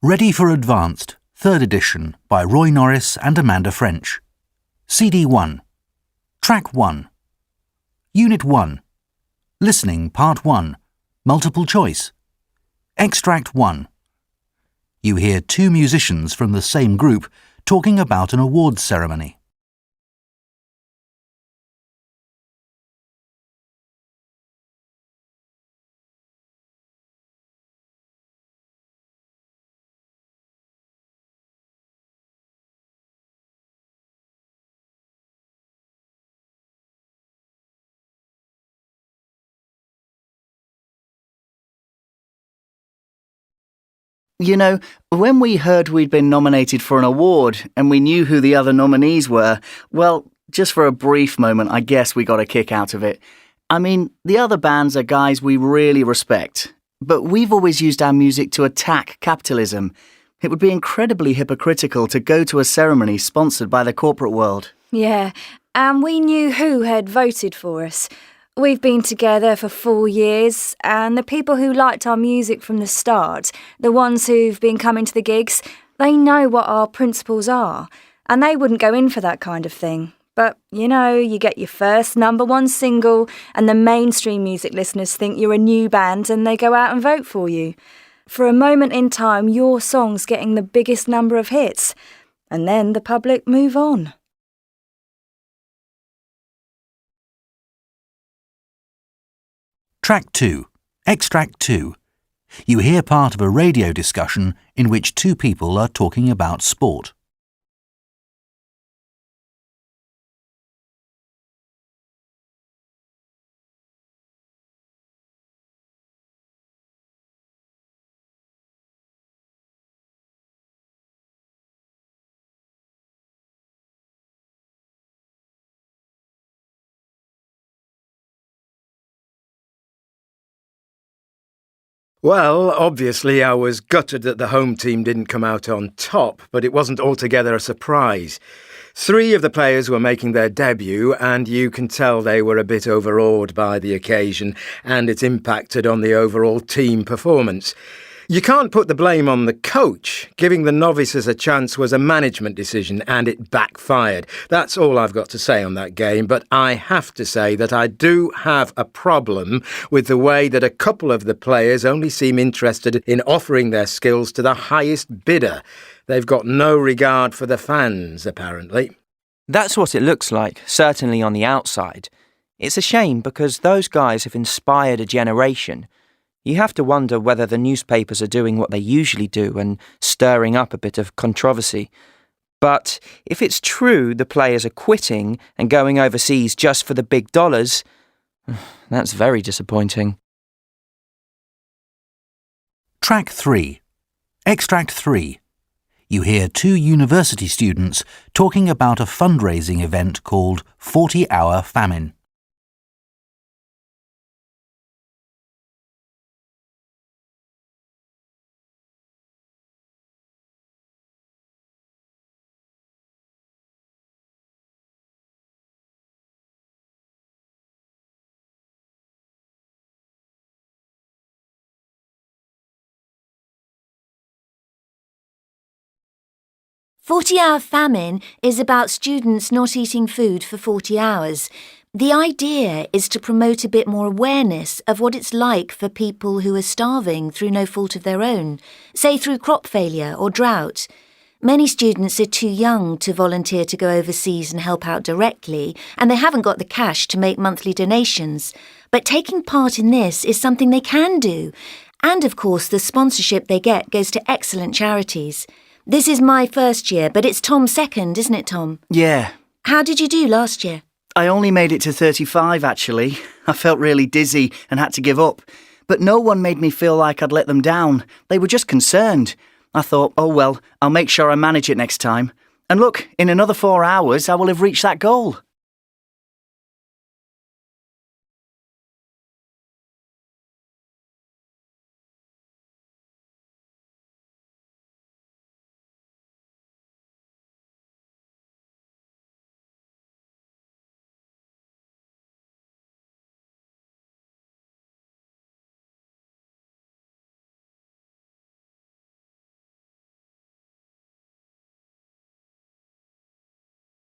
Ready for Advanced, 3rd edition by Roy Norris and Amanda French. CD 1. Track 1. Unit 1. Listening Part 1. Multiple choice. Extract 1. You hear two musicians from the same group talking about an awards ceremony. You know, when we heard we'd been nominated for an award and we knew who the other nominees were, well, just for a brief moment, I guess we got a kick out of it. I mean, the other bands are guys we really respect, but we've always used our music to attack capitalism. It would be incredibly hypocritical to go to a ceremony sponsored by the corporate world. Yeah, and we knew who had voted for us. We've been together for 4 years, and the people who liked our music from the start, the ones who've been coming to the gigs, they know what our principles are, and they wouldn't go in for that kind of thing. But, you know, you get your first #1 single, and the mainstream music listeners think you're a new band and they go out and vote for you. For a moment in time, your song's getting the biggest number of hits, and then the public move on. Track 2. Extract 2. You hear part of a radio discussion in which two people are talking about sport. Well, obviously I was gutted that the home team didn't come out on top, but it wasn't altogether a surprise. 3 of the players were making their debut, and you can tell they were a bit overawed by the occasion, and it impacted on the overall team performance. You can't put the blame on the coach. Giving the novices a chance was a management decision, and it backfired. That's all I've got to say on that game, but I have to say that I do have a problem with the way that a couple of the players only seem interested in offering their skills to the highest bidder. They've got no regard for the fans, apparently. That's what it looks like, certainly on the outside. It's a shame because those guys have inspired a generation. You have to wonder whether the newspapers are doing what they usually do and stirring up a bit of controversy. But if it's true the players are quitting and going overseas just for the big dollars, that's very disappointing. Track 3. Extract 3. You hear two university students talking about a fundraising event called 40-Hour Famine. "40-Hour Famine" is about students not eating food for 40 hours. The idea is to promote a bit more awareness of what it's like for people who are starving through no fault of their own, say through crop failure or drought. Many students are too young to volunteer to go overseas and help out directly, and they haven't got the cash to make monthly donations. But taking part in this is something they can do. And of course, the sponsorship they get goes to excellent charities. This is my first year, but it's Tom's second, isn't it, Tom? Yeah. How did you do last year? I only made it to 35, actually. I felt really dizzy and had to give up. But no one made me feel like I'd let them down. They were just concerned. I thought, oh well, I'll make sure I manage it next time. And look, in another 4 hours, I will have reached that goal.